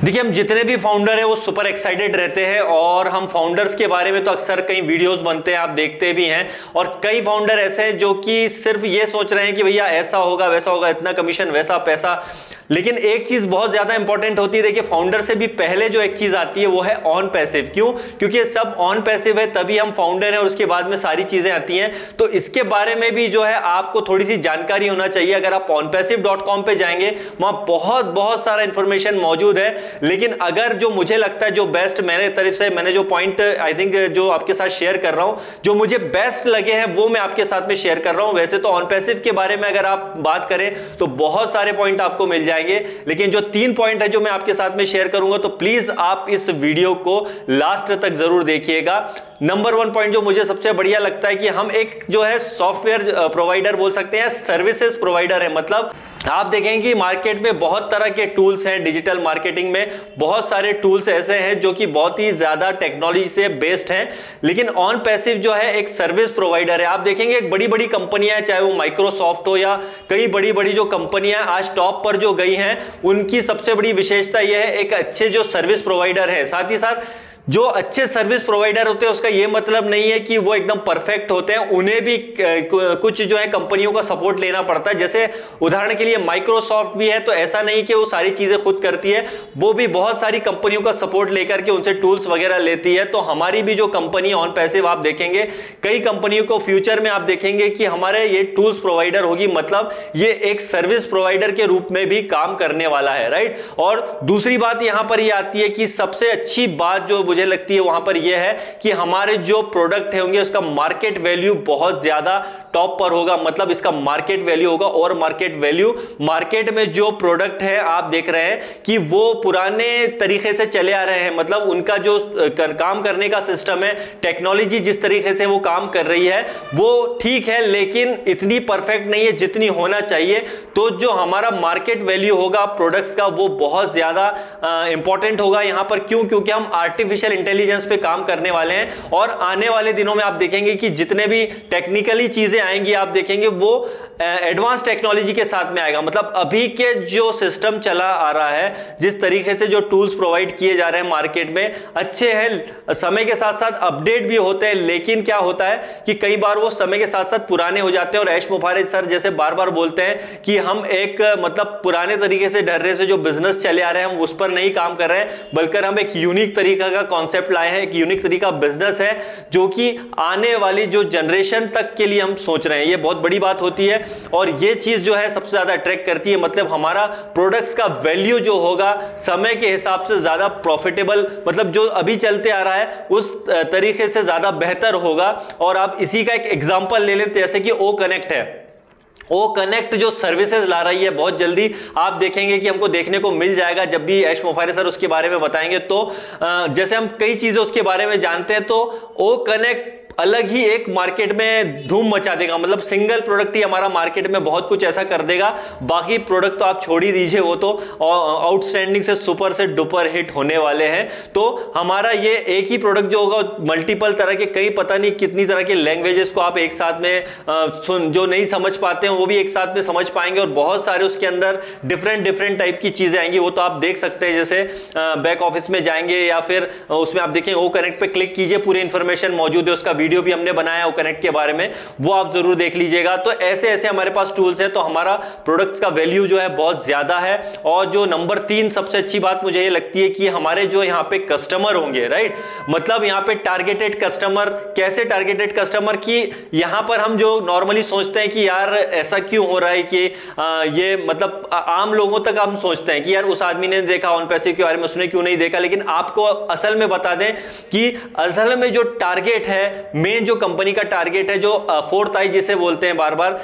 देखिए, हम जितने भी फाउंडर हैं वो सुपर एक्साइटेड रहते हैं और हम फाउंडर्स के बारे में तो अक्सर कई वीडियोस बनते हैं, आप देखते भी हैं। और कई फाउंडर ऐसे हैं जो कि सिर्फ ये सोच रहे हैं कि भैया ऐसा होगा वैसा होगा, इतना कमीशन वैसा पैसा। लेकिन एक चीज बहुत ज्यादा इंपॉर्टेंट होती है, देखिए फाउंडर से भी पहले जो एक चीज आती है वो है ऑन पैसिव। क्यों? क्योंकि सब ऑन पैसिव है तभी हम फाउंडर हैं और उसके बाद में सारी चीजें आती हैं। तो इसके बारे में भी जो है आपको थोड़ी सी जानकारी होना चाहिए। अगर आप onpassive.com पे जाएंगे वहां बहुत सारा इंफॉर्मेशन मौजूद है। लेकिन अगर जो मुझे लगता है जो बेस्ट मेरे तरफ से, मैंने जो पॉइंट आई थिंक जो आपके साथ शेयर कर रहा हूं, जो मुझे बेस्ट लगे हैं वो मैं आपके साथ में शेयर कर रहा हूं। वैसे तो ऑन पैसिव के बारे में अगर आप बात करें तो बहुत सारे पॉइंट आपको मिल जाएंगे, लेकिन जो 3 पॉइंट है जो मैं आपके साथ में शेयर करूंगा, तो प्लीज आप इस वीडियो को लास्ट तक जरूर देखिएगा। नंबर 1 पॉइंट जो मुझे सबसे बढ़िया लगता है कि हम एक जो है सॉफ्टवेयर प्रोवाइडर बोल सकते हैं, सर्विसेज प्रोवाइडर है। मतलब आप देखेंगे कि मार्केट में बहुत तरह के टूल्स हैं, डिजिटल मार्केटिंग में बहुत सारे टूल्स ऐसे हैं जो कि बहुत ही ज्यादा टेक्नोलॉजी से बेस्ड हैं। लेकिन ऑन पैसिव जो है एक सर्विस प्रोवाइडर है। आप देखेंगे बड़ी बड़ी कंपनियां, चाहे वो माइक्रोसॉफ्ट हो या कई बड़ी बड़ी जो कंपनियां आज टॉप पर जो गई हैं, उनकी सबसे बड़ी विशेषता यह है एक अच्छे जो सर्विस प्रोवाइडर है। साथ ही साथ जो अच्छे सर्विस प्रोवाइडर होते हैं उसका यह मतलब नहीं है कि वो एकदम परफेक्ट होते हैं, उन्हें भी कुछ जो है कंपनियों का सपोर्ट लेना पड़ता है। जैसे उदाहरण के लिए माइक्रोसॉफ्ट भी है, तो ऐसा नहीं कि वो सारी चीजें खुद करती है, वो भी बहुत सारी कंपनियों का सपोर्ट लेकर के उनसे टूल्स वगैरह लेती है। तो हमारी भी जो कंपनी ऑन पैसिव, आप देखेंगे कई कंपनियों को फ्यूचर में आप देखेंगे कि हमारे ये टूल्स प्रोवाइडर होगी, मतलब ये एक सर्विस प्रोवाइडर के रूप में भी काम करने वाला है, राइट। और दूसरी बात यहां पर यह आती है कि सबसे अच्छी बात जो मुझे लगती है वहां पर यह है कि हमारे जो प्रोडक्ट होंगे उसका मार्केट वैल्यू बहुत ज्यादा टॉप पर होगा। मतलब इसका मार्केट वैल्यू होगा, और मार्केट वैल्यू, मार्केट में जो प्रोडक्ट है आप देख रहे हैं कि वो पुराने तरीके से चले आ रहे हैं। मतलब उनका जो काम करने का सिस्टम है, टेक्नोलॉजी जिस तरीके से वो काम कर रही है वो ठीक है, लेकिन इतनी परफेक्ट नहीं है जितनी होना चाहिए। तो जो हमारा मार्केट वैल्यू होगा प्रोडक्ट्स का वो बहुत ज्यादा इंपॉर्टेंट होगा यहां पर। क्यों? क्योंकि हम आर्टिफिशियल इंटेलिजेंस पे काम करने वाले हैं और आने वाले दिनों में आप देखेंगे कि जितने भी टेक्निकली चीजें आएंगी आप देखेंगे वो एडवांस टेक्नोलॉजी के साथ में आएगा। मतलब अभी के जो सिस्टम चला आ रहा है, जिस तरीके से जो टूल्स प्रोवाइड किए जा रहे हैं मार्केट में, अच्छे हैं, समय के साथ साथ अपडेट भी होते हैं। लेकिन क्या होता है कि कई बार वो समय के साथ साथ पुराने हो जाते हैं और ऐश मुफारिज सर जैसे बार बार बोलते हैं कि हम एक मतलब पुराने तरीके से ढर्रे से जो बिजनेस चले आ रहे हैं हम उस पर नहीं काम कर रहे हैं, बल्कि हम एक यूनिक तरीका का कॉन्सेप्ट लाए हैं, एक यूनिक तरीका बिजनेस है जो कि आने वाली जो जनरेशन तक के लिए हम सोच रहे हैं। ये बहुत बड़ी बात होती है और ये चीज जो है सबसे ज्यादा अट्रैक्ट करती है। मतलब हमारा प्रोडक्ट्स का वैल्यू जो होगा समय के हिसाब से ज्यादा प्रॉफिटेबल, मतलब जो अभी चलते आ रहा है उस तरीके से ज्यादा बेहतर होगा। और आप इसी का एक एग्जांपल ले लेते, जैसे कि ओ कनेक्ट है। ओ कनेक्ट जो सर्विसेज ला रही है बहुत जल्दी आप देखेंगे कि हमको देखने को मिल जाएगा। जब भी ऐश मुफारी सर उसके बारे में बताएंगे तो जैसे हम कई चीजें उसके बारे में जानते हैं, तो ओ कनेक्ट अलग ही एक मार्केट में धूम मचा देगा। मतलब सिंगल प्रोडक्ट ही हमारा मार्केट में बहुत कुछ ऐसा कर देगा, बाकी प्रोडक्ट तो आप छोड़ ही दीजिए, वो तो आउटस्टैंडिंग से सुपर से डुपर हिट होने वाले हैं। तो हमारा ये एक ही प्रोडक्ट जो होगा मल्टीपल तरह के, कई पता नहीं कितनी तरह के लैंग्वेजेस को आप एक साथ में जो नहीं समझ पाते हैं वो भी एक साथ में समझ पाएंगे, और बहुत सारे उसके अंदर डिफरेंट टाइप की चीजें आएंगी। वो तो आप देख सकते हैं, जैसे बैक ऑफिस में जाएंगे या फिर उसमें आप देखें ओ कनेक्ट पे क्लिक कीजिए, पूरी इंफॉर्मेशन मौजूद है, उसका वीडियो भी हमने बनाया ओ कनेक्ट के बारे में, वो आप जरूर देख लीजिएगा। तो ऐसे ऐसे हमारे पास टूल्स हैं, तो हमारा प्रोडक्ट्स का वैल्यू जो है बहुत ज्यादा है। और जो नंबर 3 सबसे अच्छी बात मुझे ये लगती है कि हमारे जो यहाँ पे कस्टमर होंगे, राइट, मतलब यहाँ पे टारगेटेड कस्टमर। कैसे टारगेटेड कस्टमर? की यहाँ पर हम जो नॉर्मली सोचते हैं कि यार ऐसा क्यों हो रहा है कि ये मतलब आम लोगों तक हम सोचते हैं कि यार उस आदमी ने देखा ऑन पैसिव के बारे में, उसने क्यों नहीं देखा। लेकिन आपको असल में बता दें कि असल में जो टारगेट है, मेन जो कंपनी का टारगेट है, जो फोर्थ आई जिसे बोलते हैं, बार बार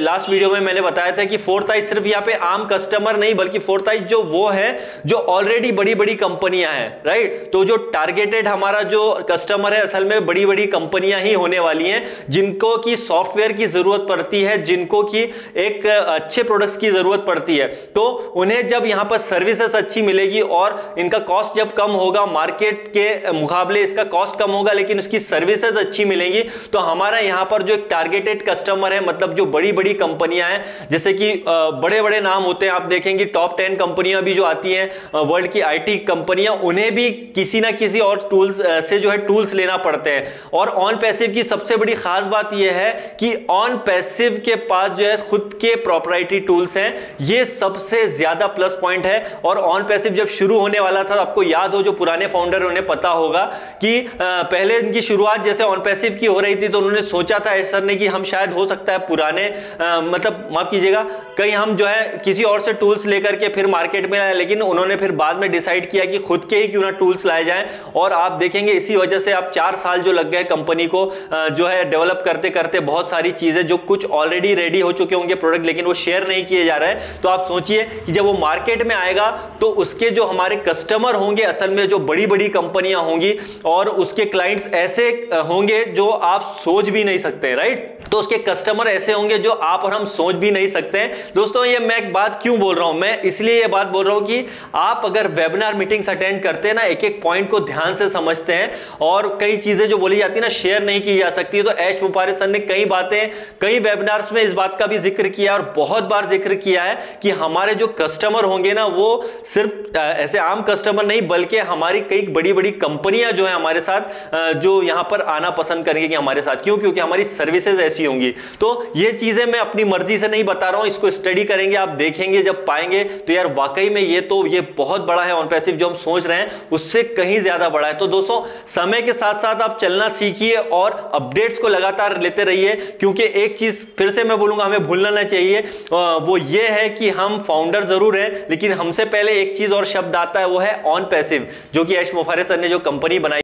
लास्ट वीडियो में मैंने बताया था कि फोर्थ आई सिर्फ यहाँ पे आम कस्टमर नहीं, बल्कि फोर्थ आई जो वो है जो ऑलरेडी बड़ी बड़ी कंपनियां हैं, राइट। तो जो टारगेटेड हमारा जो कस्टमर है असल में बड़ी बड़ी कंपनियां ही होने वाली हैं, जिनको की सॉफ्टवेयर की जरूरत पड़ती है, जिनको की एक अच्छे प्रोडक्ट्स की जरूरत पड़ती है। तो उन्हें जब यहां पर सर्विसेज अच्छी मिलेगी और इनका कॉस्ट जब कम होगा, मार्केट के मुकाबले इसका कॉस्ट कम होगा, लेकिन उसकी सर्विसेज अच्छी मिलेंगी। तो हमारा यहाँ पर जो एक टारगेटेड कस्टमर है, मतलब जो बड़ी बड़ी कंपनियां हैं, जैसे कि बड़े बड़े नाम होते हैं, आप देखेंगे टॉप 10 कंपनियां भी जो आती हैं वर्ल्ड की आईटी कंपनियां, उन्हें भी किसी ना किसी और टूल्स से जो है टूल्स लेना पड़ते हैं। और ऑन पैसिव की सबसे बड़ी खास बात यह है कि ऑन पैसिव के पास जो है खुद के प्रोप्राइटरी टूल्स हैं, ये सबसे ज्यादा प्लस पॉइंट है। और ऑन पैसिव जब शुरू होने वाला था, आपको याद हो, जो पुराने फाउंडर उन्हें पता होगा कि पहले इनकी शुरुआत जैसे ऑन पैसिव की हो रही थी, तो उन्होंने सोचा था सर ने कि हम शायद हो सकता है पुराने मतलब माफ कीजिएगा, कहीं हम जो है किसी और से टूल्स लेकर के फिर मार्केट में आए, लेकिन उन्होंने फिर बाद में डिसाइड किया कि खुद के ही क्यों ना टूल्स लाए जाएं। और आप देखेंगे इसी वजह से आप 4 साल जो लग गए कंपनी को जो है डेवलप करते करते, बहुत सारी चीजें जो कुछ ऑलरेडी रेडी हो चुके होंगे प्रोडक्ट, लेकिन वो शेयर नहीं किए जा रहे हैं। तो आप सोचिए कि जब वो मार्केट में आएगा तो उसके जो हमारे कस्टमर होंगे, असल में जो बड़ी बड़ी कंपनियां होंगी और उसके क्लाइंट्स ऐसे होंगे जो आप सोच भी नहीं सकते, राइट। तो उसके कस्टमर ऐसे होंगे जो आप और हम सोच भी नहीं सकते हैं। दोस्तों ये मैं एक बात क्यों बोल रहा हूं, मैं इसलिए ये बात बोल रहा हूं कि आप अगर वेबिनार मीटिंग्स अटेंड करते हैं ना, एक एक पॉइंट को ध्यान से समझते हैं और कई चीजें जो बोली जाती है ना शेयर नहीं की जा सकती, तो ऐश मुफारिस सर ने कई बातें कई वेबिनार्स में इस बात का भी जिक्र किया और बहुत बार जिक्र किया है कि हमारे जो कस्टमर होंगे ना, वो सिर्फ ऐसे आम कस्टमर नहीं, बल्कि हमारी कई बड़ी बड़ी कंपनियां जो है हमारे साथ जो यहां पर आना पसंद करेंगे कि हमारे साथ, क्यों? क्योंकि हमारी सर्विसेज ऐसी होंगी। तो ये चीजें मैं अपनी मर्जी से नहीं बता रहा हूं, इसको स्टडी करेंगे, आप देखेंगे, जब पाएंगे तो यार वाकई में ये बहुत बड़ा है। ऑन पैसिव जो हम सोच रहे हैं उससे कहीं ज्यादा बड़ा है। तो दोस्तों समय के साथ साथ आप चलना सीखिए और अपडेट्स को लगातार लेते रहिए, क्योंकि एक चीज फिर से मैं बोलूंगा हमें भूलना नहीं चाहिए, वो ये है कि हम फाउंडर जरूर हैं, लेकिन हमसे पहले एक चीज और शब्द आता है, वो है ऑन पैसिव, जो कि ऐश मुफारिस सर ने जो कंपनी बनाई